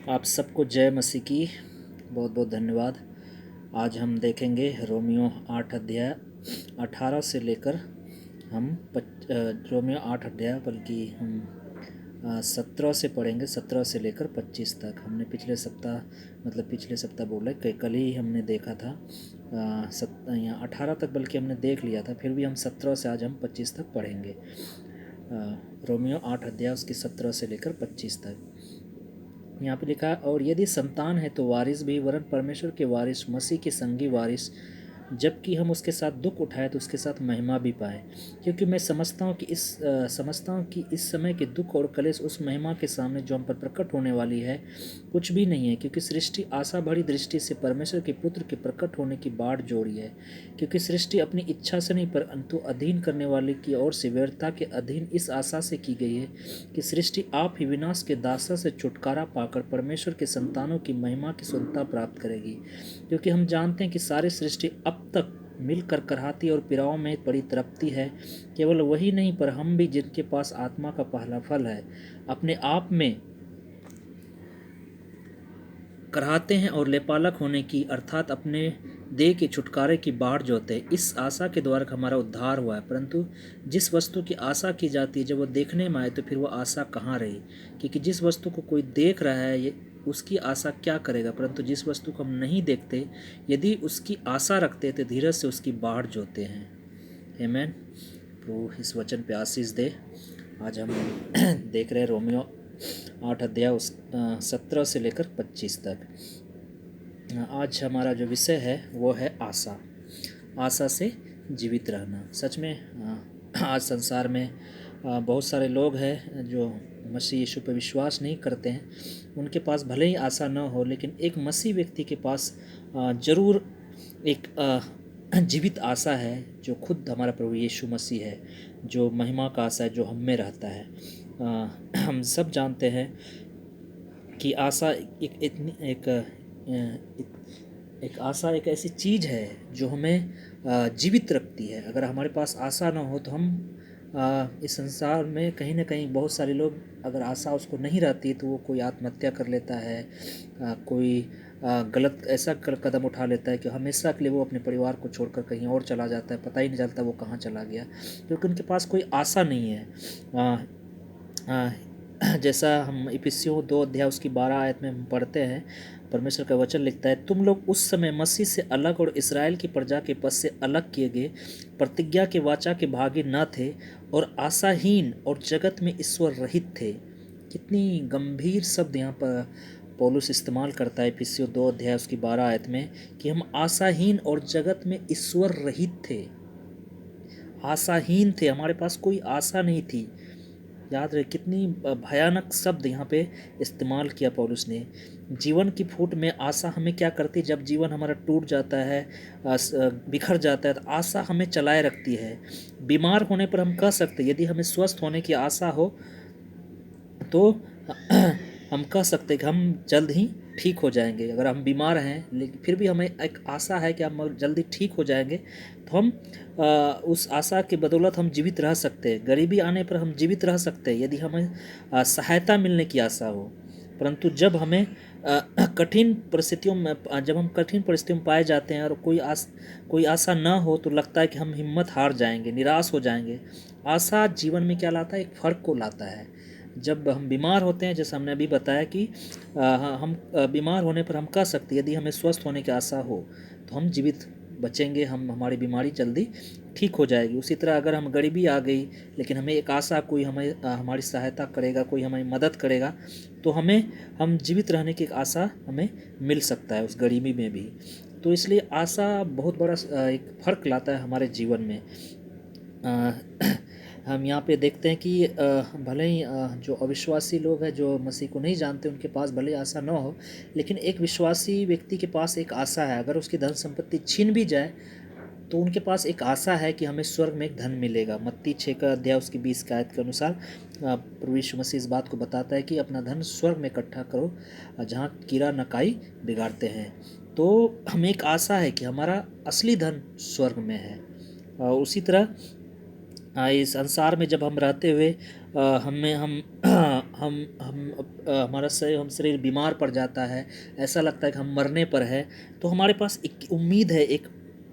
आप सबको जय मसीह की बहुत बहुत धन्यवाद। आज हम देखेंगे रोमियो 8 अध्याय 18 से लेकर हम रोमियो 8 अध्याय बल्कि हम 17 से पढ़ेंगे। 17 से लेकर 25 तक हमने पिछले सप्ताह बोले कि कल ही हमने देखा था। यहाँ 18 तक बल्कि हमने देख लिया था, फिर भी हम 17 से आज हम 25 तक पढ़ेंगे। रोमियो 8 अध्याय उसकी 17 से लेकर 25 तक यहाँ पे लिखा है, और यदि संतान है तो वारिस भी, वरन परमेश्वर के वारिस, मसीह के संगी वारिस, जबकि हम उसके साथ दुख उठाए तो उसके साथ महिमा भी पाए। क्योंकि मैं समझता हूँ कि इस समय के दुख और कलेश उस महिमा के सामने जो हम पर प्रकट होने वाली है कुछ भी नहीं है। क्योंकि सृष्टि आशा भरी दृष्टि से परमेश्वर के पुत्र के प्रकट होने की बाट जोड़ी है। क्योंकि सृष्टि अपनी इच्छा से नहीं परंतु अधीन करने वाले की ओर से व्यर्थता के अधीन इस आशा से की गई है कि सृष्टि आप ही विनाश के दासा से छुटकारा पाकर परमेश्वर के संतानों की महिमा की स्वतंत्रता प्राप्त करेगी। क्योंकि हम जानते हैं कि सारी सृष्टि अब तक मिलकर कराहती और पीड़ाओं में पड़ी तड़पती है। केवल वही नहीं पर हम भी, जिनके पास आत्मा का पहला फल है, अपने आप में कराहते हैं और लेपालक होने की अर्थात अपने देह के छुटकारे की बाट जोते हैं। इस आशा के द्वारा हमारा उद्धार हुआ है। परंतु जिस वस्तु की आशा की जाती है जब वो देखने में आए तो फिर वो आशा कहाँ रही। क्योंकि जिस वस्तु को कोई देख रहा है ये उसकी आशा क्या करेगा। परंतु जिस वस्तु को हम नहीं देखते यदि उसकी आशा रखते तो धीरज से उसकी बाट जोते हैं। आमीन। प्रभु इस वचन पे आशीष दे। आज हम देख रहे हैं रोमियो 8 अध्याय 17 से लेकर 25 तक। आज हमारा जो विषय है वो है आशा। आशा से जीवित रहना। सच में आज संसार में बहुत सारे लोग हैं जो मसीह यीशु पर विश्वास नहीं करते हैं। उनके पास भले ही आशा न हो, लेकिन एक मसीह व्यक्ति के पास ज़रूर एक जीवित आशा है, जो खुद हमारा प्रभु यीशु मसीह है, जो महिमा का आशा है, जो हम में रहता है। हम सब जानते हैं कि आशा एक आशा एक ऐसी चीज़ है जो हमें जीवित रखती है। अगर हमारे पास आशा ना हो तो हम इस संसार में कहीं ना कहीं, बहुत सारे लोग अगर आशा उसको नहीं रहती तो वो कोई आत्महत्या कर लेता है, कोई गलत ऐसा कदम उठा लेता है कि हमेशा के लिए वो अपने परिवार को छोड़कर कहीं और चला जाता है। पता ही नहीं चलता वो कहाँ चला गया, क्योंकि उनके पास कोई आशा नहीं है। जैसा हम इफिसियों 2 अध्याय उसकी 12 आयत में हम पढ़ते हैं, परमेश्वर का वचन लिखता है, तुम लोग उस समय मसीह से अलग और इस्राएल की प्रजा के पद से अलग किए गए, प्रतिज्ञा के वाचा के भागी न थे और आशाहीन और जगत में ईश्वर रहित थे। कितनी गंभीर शब्द यहाँ पर पौलुस इस्तेमाल करता है इफिसियों 2 अध्याय उसकी 12 आयत में, कि हम आशाहीन और जगत में ईश्वर रहित थे। आशाहीन थे, हमारे पास कोई आशा नहीं थी। याद रहे कितनी भयानक शब्द यहाँ पे इस्तेमाल किया पौलुस ने। जीवन की फूट में आशा हमें क्या करती है, जब जीवन हमारा टूट जाता है, बिखर जाता है, तो आशा हमें चलाए रखती है। बीमार होने पर हम कह सकते, यदि हमें स्वस्थ होने की आशा हो तो हम कह सकते कि हम जल्द ही ठीक हो जाएंगे। अगर हम बीमार हैं लेकिन फिर भी हमें एक आशा है कि हम जल्दी ठीक हो जाएंगे, तो हम उस आशा के बदौलत हम जीवित रह सकते हैं। गरीबी आने पर हम जीवित रह सकते हैं यदि हमें सहायता मिलने की आशा हो। परंतु जब हमें कठिन परिस्थितियों में पाए जाते हैं और कोई आशा न हो तो लगता है कि हम हिम्मत हार जाएंगे, निराश हो जाएंगे। आशा जीवन में क्या लाता है, एक फ़र्क को लाता है। जब हम बीमार होते हैं, जैसे हमने अभी बताया कि हम बीमार होने पर हम कह सकते हैं, यदि हमें स्वस्थ होने की आशा हो तो हम जीवित बचेंगे, हमारी बीमारी जल्दी ठीक हो जाएगी। उसी तरह अगर हम गरीबी आ गई लेकिन हमें एक आशा, कोई हमें हमारी सहायता करेगा, कोई हमारी मदद करेगा, तो हम जीवित रहने की एक आशा हमें मिल सकता है उस गरीबी में भी। तो इसलिए आशा बहुत बड़ा एक फ़र्क लाता है हमारे जीवन में। हम यहाँ पे देखते हैं कि भले ही जो अविश्वासी लोग हैं, जो मसीह को नहीं जानते, उनके पास भले ही आशा ना हो, लेकिन एक विश्वासी व्यक्ति के पास एक आशा है। अगर उसकी धन संपत्ति छीन भी जाए तो उनके पास एक आशा है कि हमें स्वर्ग में एक धन मिलेगा। मत्ती 6 का अध्याय उसकी 20 का आयत के अनुसार प्रभु यीशु मसीह इस बात को बताता है कि अपना धन स्वर्ग में इकट्ठा करो, जहाँ कीड़ा नकाई बिगाड़ते हैं। तो हमें एक आशा है कि हमारा असली धन स्वर्ग में है। उसी तरह इस संसार में जब हम रहते हुए हमें हमारा शरीर बीमार पड़ जाता है, ऐसा लगता है कि हम मरने पर है, तो हमारे पास एक उम्मीद है, एक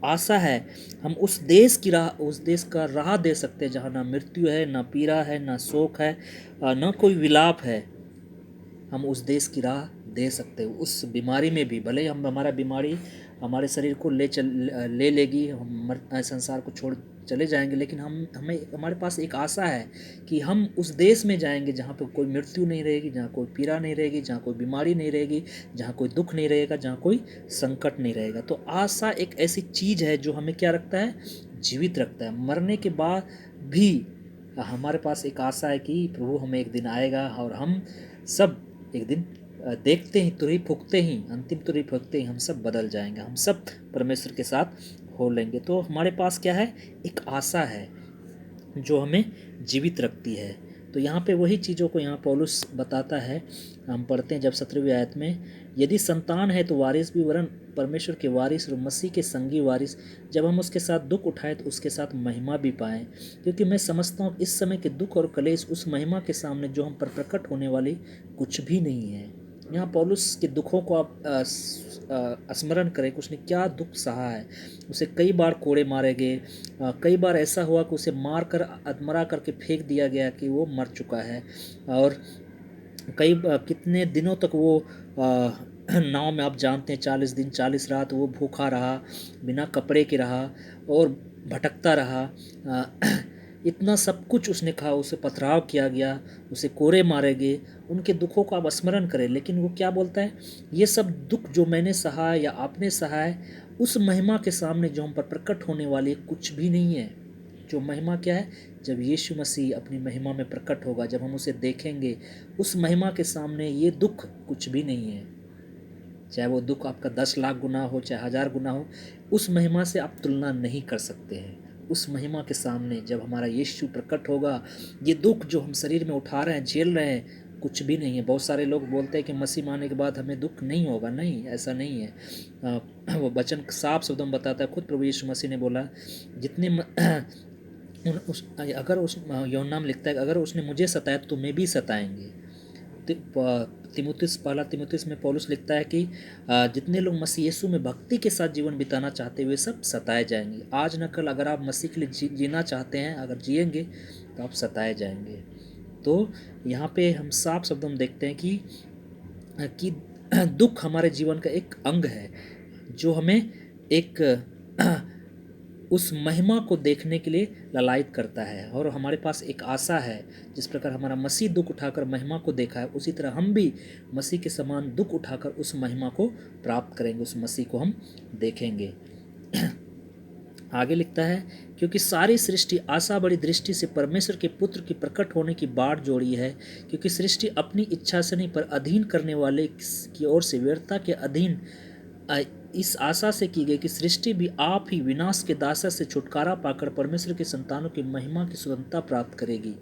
आशा है। हम उस देश का राह दे सकते हैं जहाँ ना मृत्यु है, ना पीड़ा है, ना शोक है, ना कोई विलाप है। हम उस देश की राह दे सकते हैं। उस बीमारी में भी भले ही हमारा बीमारी हमारे शरीर को ले लेगी, संसार को छोड़ चले जाएंगे, लेकिन हमारे पास एक आशा है कि हम उस देश में जाएंगे जहाँ पर कोई मृत्यु नहीं रहेगी, जहाँ कोई पीड़ा नहीं रहेगी, जहाँ कोई बीमारी नहीं रहेगी, जहाँ कोई दुख नहीं रहेगा, जहाँ कोई संकट नहीं रहेगा। तो आशा एक ऐसी चीज़ है जो हमें क्या रखता है, जीवित रखता है। मरने के बाद भी हमारे पास एक आशा है कि प्रभु हमें एक दिन आएगा और हम सब एक दिन देखते ही तुरही फूकते ही, अंतिम तुरही फूकते ही हम सब बदल जाएंगे, हम सब परमेश्वर के साथ हो लेंगे। तो हमारे पास क्या है, एक आशा है जो हमें जीवित रखती है। तो यहाँ पे वही चीज़ों को यहाँ पौलुस बताता है। हम पढ़ते हैं जब 17वीं आयत में, यदि संतान है तो वारिस भी, वरन परमेश्वर के वारिस और मसीह के संगी वारिस, जब हम उसके साथ दुख उठाएं तो उसके साथ महिमा भी पाएं। क्योंकि मैं समझता हूँ इस समय के दुख और कलेश उस महिमा के सामने जो हम पर प्रकट होने वाली कुछ भी नहीं है। यहाँ पौलुस के दुखों को आप स्मरण करें कि उसने क्या दुख सहा है। उसे कई बार कोड़े मारे गए, कई बार ऐसा हुआ कि उसे मार कर अधमरा करके फेंक दिया गया कि वो मर चुका है, और कितने दिनों तक वो नाव में, आप जानते हैं 40 दिन 40 रात वो भूखा रहा, बिना कपड़े के रहा और भटकता रहा। इतना सब कुछ उसने कहा, उसे पथराव किया गया, उसे कोड़े मारे गए। उनके दुखों को आप स्मरण करें, लेकिन वो क्या बोलता है, ये सब दुख जो मैंने सहा है या आपने सहा है, उस महिमा के सामने जो हम पर प्रकट होने वाली कुछ भी नहीं है। जो महिमा क्या है, जब यीशु मसीह अपनी महिमा में प्रकट होगा, जब हम उसे देखेंगे, उस महिमा के सामने ये दुख कुछ भी नहीं है। चाहे वो दुख आपका 10 लाख गुना हो, चाहे 1000 गुना हो, उस महिमा से आप तुलना नहीं कर सकते हैं। उस महिमा के सामने जब हमारा यीशु प्रकट होगा, ये दुख जो हम शरीर में उठा रहे हैं, झेल रहे हैं, कुछ भी नहीं है। बहुत सारे लोग बोलते हैं कि मसीह मानने के बाद हमें दुख नहीं होगा। नहीं, ऐसा नहीं है। वो वचन साफ शब्दों में बताता है, खुद प्रभु यीशु मसीह ने बोला, जितने अगर उस यूहन्ना में लिखता है, अगर उसने मुझे सताया तो तुम्हें भी सताएंगे। पहला तिमुथियुस में पौलुस लिखता है कि जितने लोग मसीह यीशु में भक्ति के साथ जीवन बिताना चाहते हुए सब सताए जाएंगे। आज न कल अगर आप मसीह के लिए जीना चाहते हैं, अगर जिएंगे तो आप सताए जाएंगे। तो यहाँ पे हम साफ शब्दों में देखते हैं कि दुख हमारे जीवन का एक अंग है जो हमें एक उस महिमा को देखने के लिए ललायित करता है। और हमारे पास एक आशा है, जिस प्रकार हमारा मसीह दुख उठाकर महिमा को देखा है, उसी तरह हम भी मसीह के समान दुख उठाकर उस महिमा को प्राप्त करेंगे, उस मसीह को हम देखेंगे। आगे लिखता है, क्योंकि सारी सृष्टि आशा बड़ी दृष्टि से परमेश्वर के पुत्र की प्रकट होने की बाट जोड़ी है। क्योंकि सृष्टि अपनी इच्छा से नहीं, पर अधीन करने वाले की ओर से व्यर्थता के अधीन इस आशा से की गई कि सृष्टि भी आप ही विनाश के दासर से छुटकारा पाकर परमेश्वर के संतानों की महिमा की स्वतंत्रता प्राप्त करेगी।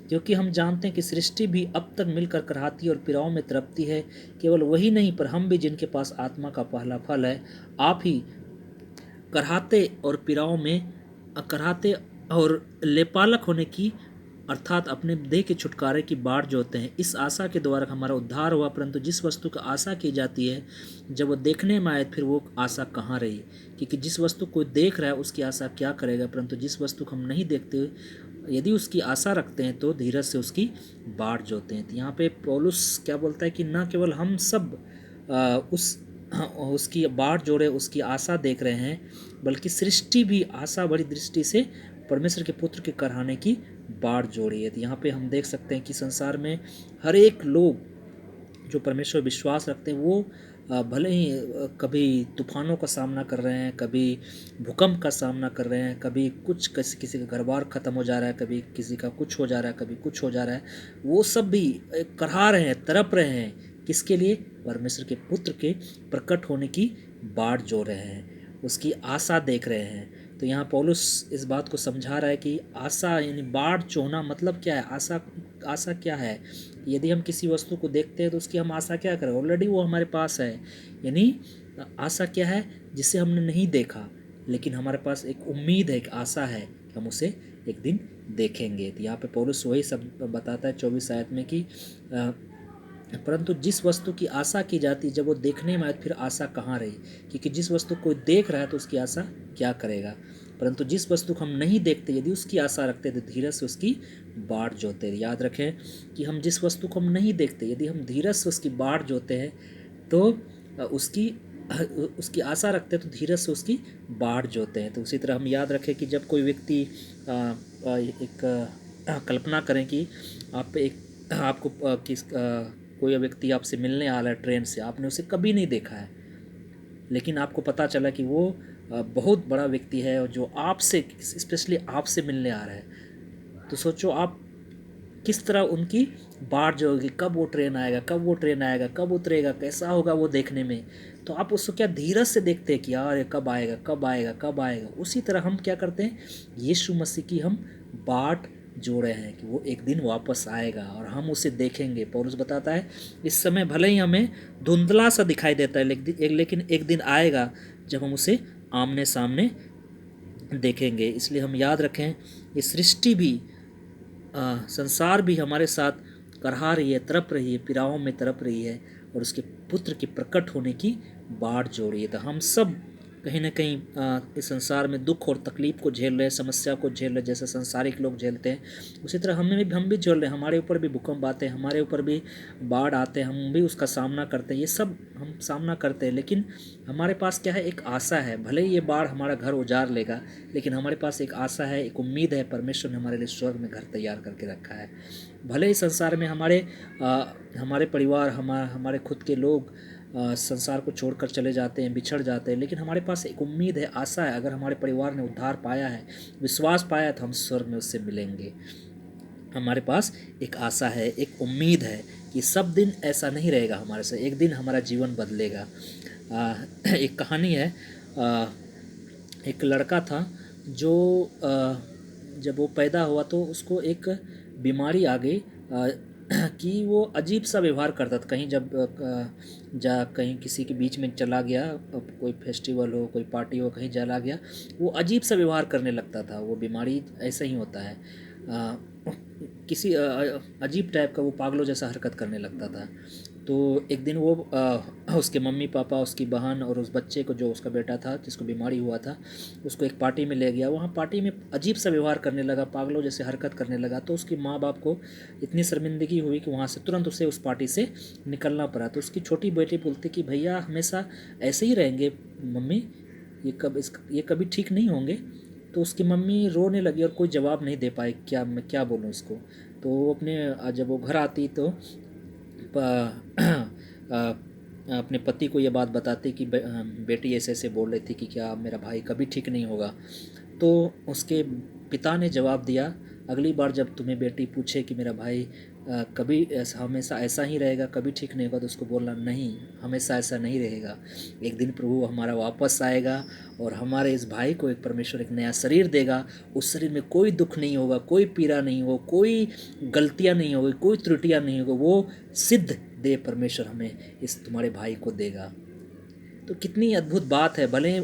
क्योंकि हम जानते हैं कि सृष्टि भी अब तक मिलकर कराहती और पीड़ाओं में तड़पती है। केवल वही नहीं, पर हम भी, जिनके पास आत्मा का पहला फल है, आप ही कराहते और पीड़ाओं में कराहते और लेपालक होने की, अर्थात अपने देह के छुटकारे की बाट जोते हैं। इस आशा के द्वारा हमारा उद्धार हुआ। परंतु जिस वस्तु का आशा की जाती है, जब वो देखने में आए, फिर वो आशा कहाँ रही। क्योंकि जिस वस्तु को देख रहा है उसकी आशा क्या करेगा, परंतु जिस वस्तु को हम नहीं देखते, यदि उसकी आशा रखते हैं तो धीरज से उसकी बाट जोते हैं। तो यहाँ पे पौलुस क्या बोलता है कि न केवल हम सब उसकी बाट जोड़े, उसकी आशा देख रहे हैं, बल्कि सृष्टि भी आशा बड़ी दृष्टि से परमेश्वर के पुत्र के कराने की बाट जोड़ी है। तो यहाँ पे हम देख सकते हैं कि संसार में हर एक लोग जो परमेश्वर विश्वास रखते हैं, वो भले ही कभी तूफानों का सामना कर रहे हैं, कभी भूकंप का सामना कर रहे हैं, कभी कुछ किसी का घर बार ख़त्म हो जा रहा है, कभी किसी का कुछ हो जा रहा है, कभी कुछ हो जा रहा है, वो सब भी करहा रहे हैं, तड़प रहे हैं। किसके लिए? परमेश्वर के पुत्र के प्रकट होने की बाट जो रहे हैं, उसकी आशा देख रहे हैं। तो यहाँ पौलुस इस बात को समझा रहा है कि आशा यानी बाट जोना मतलब क्या है। आशा क्या है? यदि हम किसी वस्तु को देखते हैं तो उसकी हम आशा क्या करें, ऑलरेडी वो हमारे पास है। यानी आशा क्या है? जिसे हमने नहीं देखा, लेकिन हमारे पास एक उम्मीद है, एक आशा है कि हम उसे एक दिन देखेंगे। तो यहाँ पे पौलुस वही सब बताता है 24 आयत में कि परंतु जिस वस्तु की आशा की जाती जब वो देखने में आए फिर आशा कहाँ रही, क्योंकि जिस वस्तु को देख रहा है तो उसकी आशा क्या करेगा। परंतु जिस वस्तु को हम नहीं देखते यदि उसकी आशा रखते तो धीरज से उसकी बाट जोते। याद रखें कि हम जिस वस्तु को हम नहीं देखते यदि हम धीरज से उसकी बाट जोते हैं तो उसकी आशा रखते हैं तो धीरज से उसकी बाट जोते हैं। तो उसी तरह हम याद रखें कि जब कोई व्यक्ति एक कल्पना करें कि आपको कोई व्यक्ति आपसे मिलने आ रहा है ट्रेन से, आपने उसे कभी नहीं देखा है लेकिन आपको पता चला कि वो बहुत बड़ा व्यक्ति है और जो आपसे स्पेशली आपसे मिलने आ रहा है, तो सोचो आप किस तरह उनकी बाट जो होगी, कब वो ट्रेन आएगा, कब वो ट्रेन आएगा, कब उतरेगा, कैसा होगा वो देखने में। तो आप उसको क्या धीरज से देखते हैं कि यार ये कब आएगा, कब आएगा, कब आएगा। उसी तरह हम क्या करते हैं, यीशु मसीह की हम बाट जोड़े हैं कि वो एक दिन वापस आएगा और हम उसे देखेंगे। पौलुस बताता है इस समय भले ही हमें धुंधला सा दिखाई देता है लेकिन एक दिन आएगा जब हम उसे आमने सामने देखेंगे। इसलिए हम याद रखें ये सृष्टि भी संसार भी हमारे साथ करहा रही है, तड़प रही है, पीड़ाओं में तड़प रही है और उसके पुत्र के प्रकट होने की बाट जो रही है। तो हम सब कहीं ना कहीं इस संसार में दुख और तकलीफ को झेल रहे हैं, समस्या को झेल रहे हैं, जैसे संसारिक लोग झेलते हैं उसी तरह हम भी झेल रहे हैं। हमारे ऊपर भी भूकंप आते हैं, हमारे ऊपर भी बाढ़ आते हैं, हम भी उसका सामना करते हैं। ये सब हम सामना करते हैं लेकिन हमारे पास क्या है, एक आशा है। भले ही ये बाढ़ हमारा घर उजाड़ लेगा लेकिन हमारे पास एक आशा है, एक उम्मीद है। परमेश्वर ने हमारे लिए स्वर्ग में घर तैयार करके रखा है। भले ही संसार में हमारे परिवार हमारे खुद के लोग संसार को छोड़कर चले जाते हैं, बिछड़ जाते हैं, लेकिन हमारे पास एक उम्मीद है, आशा है। अगर हमारे परिवार ने उद्धार पाया है, विश्वास पाया है, तो हम स्वर्ग में उससे मिलेंगे। हमारे पास एक आशा है, एक उम्मीद है कि सब दिन ऐसा नहीं रहेगा हमारे से, एक दिन हमारा जीवन बदलेगा। एक कहानी है, एक लड़का था जो जब वो पैदा हुआ तो उसको एक बीमारी आ गई कि वो अजीब सा व्यवहार करता था। कहीं जब कहीं किसी के बीच में चला गया, कोई फेस्टिवल हो, कोई पार्टी हो, कहीं चला गया, वो अजीब सा व्यवहार करने लगता था। वो बीमारी ऐसा ही होता है, किसी अजीब टाइप का वो पागलों जैसा हरकत करने लगता था। तो एक दिन वो उसके मम्मी पापा, उसकी बहन और उस बच्चे को, जो उसका बेटा था जिसको बीमारी हुआ था, उसको एक पार्टी में ले गया। वहाँ पार्टी में अजीब सा व्यवहार करने लगा, पागलों जैसे हरकत करने लगा। तो उसकी माँ बाप को इतनी शर्मिंदगी हुई कि वहाँ से तुरंत उसे उस पार्टी से निकलना पड़ा। तो उसकी छोटी बेटी बोलती कि भैया हमेशा ऐसे ही रहेंगे मम्मी, ये कभी ठीक नहीं होंगे। तो उसकी मम्मी रोने लगी और कोई जवाब नहीं दे पाई, क्या मैं क्या बोलूँ उसको। तो वो जब वो घर आती तो अपने पति को ये बात बताती कि बेटी ऐसे ऐसे बोल रही थी कि क्या मेरा भाई कभी ठीक नहीं होगा। तो उसके पिता ने जवाब दिया, अगली बार जब तुम्हें बेटी पूछे कि मेरा भाई कभी हमेशा ऐसा ही रहेगा, कभी ठीक नहीं होगा, तो उसको बोलना नहीं, हमेशा ऐसा नहीं रहेगा। एक दिन प्रभु हमारा वापस आएगा और हमारे इस भाई को एक परमेश्वर एक नया शरीर देगा। उस शरीर में कोई दुख नहीं होगा, कोई पीड़ा नहीं होगा, कोई गलतियां नहीं होगी, कोई त्रुटियां नहीं होगी। वो सिद्ध दे परमेश्वर हमें इस तुम्हारे भाई को देगा। तो कितनी अद्भुत बात है। भले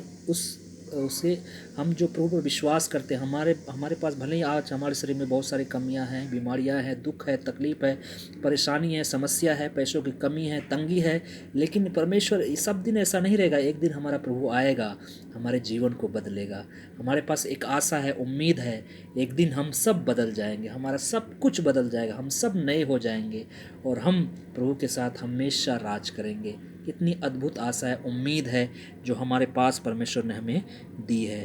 उसे हम जो प्रभु पर विश्वास करते हैं, हमारे पास भले ही आज हमारे शरीर में बहुत सारी कमियां हैं, बीमारियां हैं, दुख है, तकलीफ है, परेशानी है, समस्या है, पैसों की कमी है, तंगी है, लेकिन परमेश्वर सब दिन ऐसा नहीं रहेगा। एक दिन हमारा प्रभु आएगा, हमारे जीवन को बदलेगा। हमारे पास एक आशा है, उम्मीद है, एक दिन हम सब बदल जाएंगे, हमारा सब कुछ बदल जाएगा, हम सब नए हो जाएंगे और हम प्रभु के साथ हमेशा राज करेंगे। कितनी अद्भुत आशा है, उम्मीद है जो हमारे पास परमेश्वर ने हमें दी है।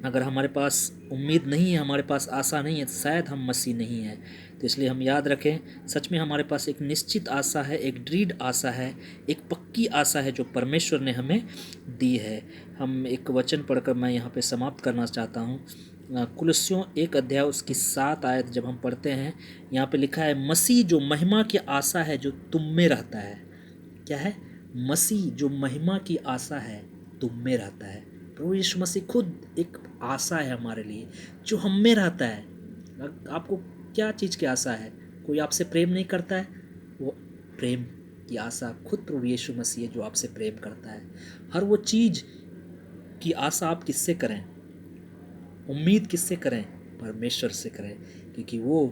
अगर हमारे पास उम्मीद नहीं है, हमारे पास आशा नहीं है, तो शायद हम मसीह नहीं हैं। तो इसलिए हम याद रखें, सच में हमारे पास एक निश्चित आशा है, एक दृढ़ आशा है, एक पक्की आशा है जो परमेश्वर ने हमें दी है। हम एक वचन पढ़कर मैं यहाँ पे समाप्त करना चाहता हूँ। कुलस्सियों 1 अध्याय उसकी 7 आयत जब हम पढ़ते हैं, यहाँ पे लिखा है, मसीह जो महिमा की आशा है जो तुम में रहता है। क्या है? मसीह जो महिमा की आशा है तुम में रहता है। प्रभु यीशु मसीह खुद एक आशा है हमारे लिए जो हम में रहता है। आपको क्या चीज़ की आशा है? कोई आपसे प्रेम नहीं करता है, वो प्रेम की आशा खुद प्रभु यीशु मसीह है जो आपसे प्रेम करता है। हर वो चीज़ की आशा आप किससे करें? उम्मीद किससे करें? परमेश्वर से करें, क्योंकि वो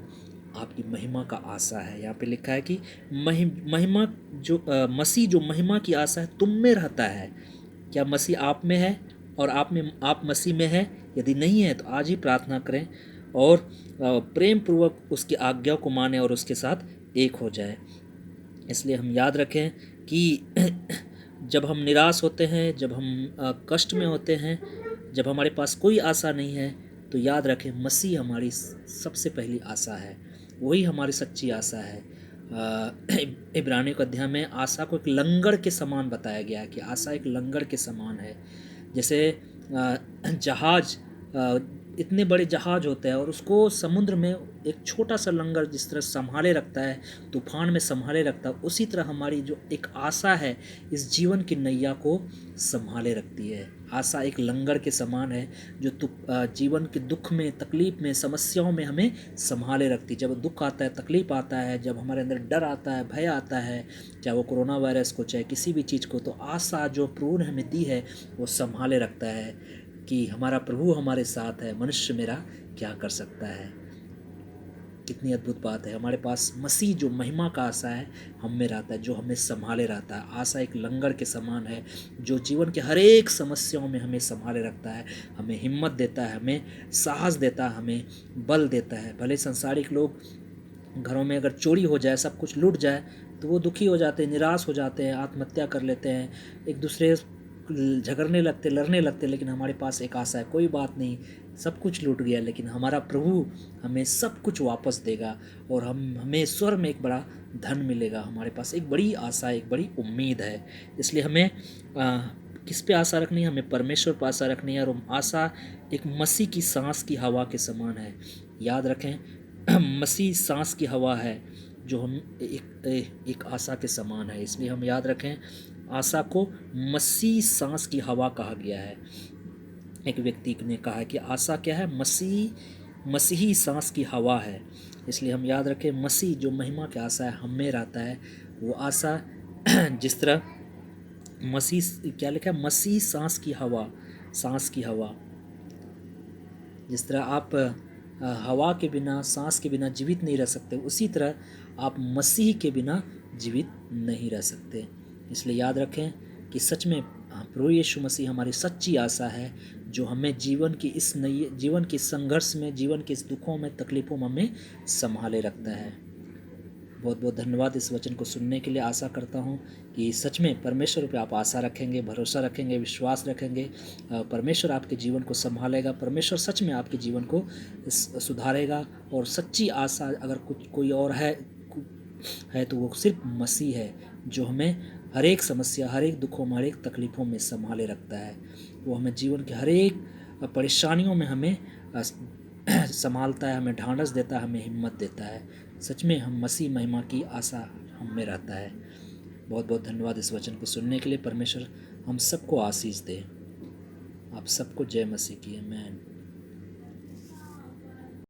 आपकी महिमा का आशा है। यहाँ पे लिखा है कि महिमा जो मसीह जो महिमा की आशा है तुम में रहता है। क्या मसीह आप में है और आप मसीह में है? यदि नहीं है तो आज ही प्रार्थना करें और प्रेम पूर्वक उसकी आज्ञा को माने और उसके साथ एक हो जाए। इसलिए हम याद रखें कि जब हम निराश होते हैं, जब हम कष्ट में होते हैं, जब हमारे पास कोई आशा नहीं है, तो याद रखें मसीह हमारी सबसे पहली आशा है। वही हमारी सच्ची आशा है। इब्रानियों के अध्याय में आशा को एक लंगर के समान बताया गया है कि आशा एक लंगर के समान है। जैसे जहाज, इतने बड़े जहाज होते हैं और उसको समुद्र में एक छोटा सा लंगर जिस तरह संभाले रखता है, तूफान में संभाले रखता है, उसी तरह हमारी जो एक आशा है इस जीवन की नैया को संभाले रखती है। आशा एक लंगर के समान है जो जीवन के दुख में, तकलीफ में, समस्याओं में हमें संभाले रखती है। जब दुख आता है, तकलीफ आता है, जब हमारे अंदर डर आता है, भय आता है, चाहे वो कोरोना वायरस को, चाहे किसी भी चीज़ को, तो आशा जो प्रभु ने हमें दी है वो संभाले रखता है कि हमारा प्रभु हमारे साथ है, मनुष्य मेरा क्या कर सकता है। कितनी अद्भुत बात है। हमारे पास मसीह जो महिमा का आशा है हम में रहता है, जो हमें संभाले रहता है। आशा एक लंगर के समान है जो जीवन के हर एक समस्याओं में हमें संभाले रखता है, हमें हिम्मत देता है, हमें साहस देता है, हमें बल देता है। भले संसारिक लोग घरों में अगर चोरी हो जाए, सब कुछ लूट जाए, तो वो दुखी हो जाते हैं, निराश हो जाते हैं, आत्महत्या कर लेते हैं, एक दूसरे झगड़ने लगते, लड़ने लगते। लेकिन हमारे पास एक आशा है, कोई बात नहीं, सब कुछ लूट गया लेकिन हमारा प्रभु हमें सब कुछ वापस देगा और हमें स्वर्ग में एक बड़ा धन मिलेगा। हमारे पास एक बड़ी आशा, एक बड़ी उम्मीद है। इसलिए हमें किस पे आशा रखनी है? हमें परमेश्वर पर आशा रखनी है। और आशा एक मसीह की सांस की हवा के समान है। याद रखें मसीह सांस की हवा है जो हम एक आशा के समान है। इसलिए हम याद रखें आशा को मसीह सांस की हवा कहा गया है। एक व्यक्ति ने कहा कि आशा क्या है? मसीही सांस की हवा है। इसलिए हम याद रखें मसीह जो महिमा की आशा है हम में रहता है। वो आशा जिस तरह मसीह, क्या लिखा है? मसीह सांस की हवा, सांस की हवा। जिस तरह आप हवा के बिना, सांस के बिना जीवित नहीं रह सकते, उसी तरह आप मसीह के बिना जीवित नहीं रह सकते। इसलिए याद रखें कि सच में प्रभु यीशु मसीह हमारी सच्ची आशा है जो हमें जीवन की संघर्ष में, जीवन के इस दुखों में, तकलीफ़ों में हमें संभाले रखता है। बहुत बहुत धन्यवाद इस वचन को सुनने के लिए। आशा करता हूँ कि सच में परमेश्वर पे आप आशा रखेंगे, भरोसा रखेंगे, विश्वास रखेंगे। परमेश्वर आपके जीवन को संभालेगा। परमेश्वर सच में आपके जीवन को सुधारेगा। और सच्ची आशा अगर कोई और है तो वो सिर्फ मसीह है जो हमें हर एक समस्या, हर एक दुखों में, हर एक तकलीफ़ों में संभाले रखता है। वो हमें जीवन के हर एक परेशानियों में हमें संभालता है, हमें ढांढस देता है, हमें हिम्मत देता है। सच में हम मसीह महिमा की आशा हम में रहता है। बहुत बहुत धन्यवाद इस वचन को सुनने के लिए। परमेश्वर हम सबको आशीष दे। आप सबको जय मसीह की। आमीन।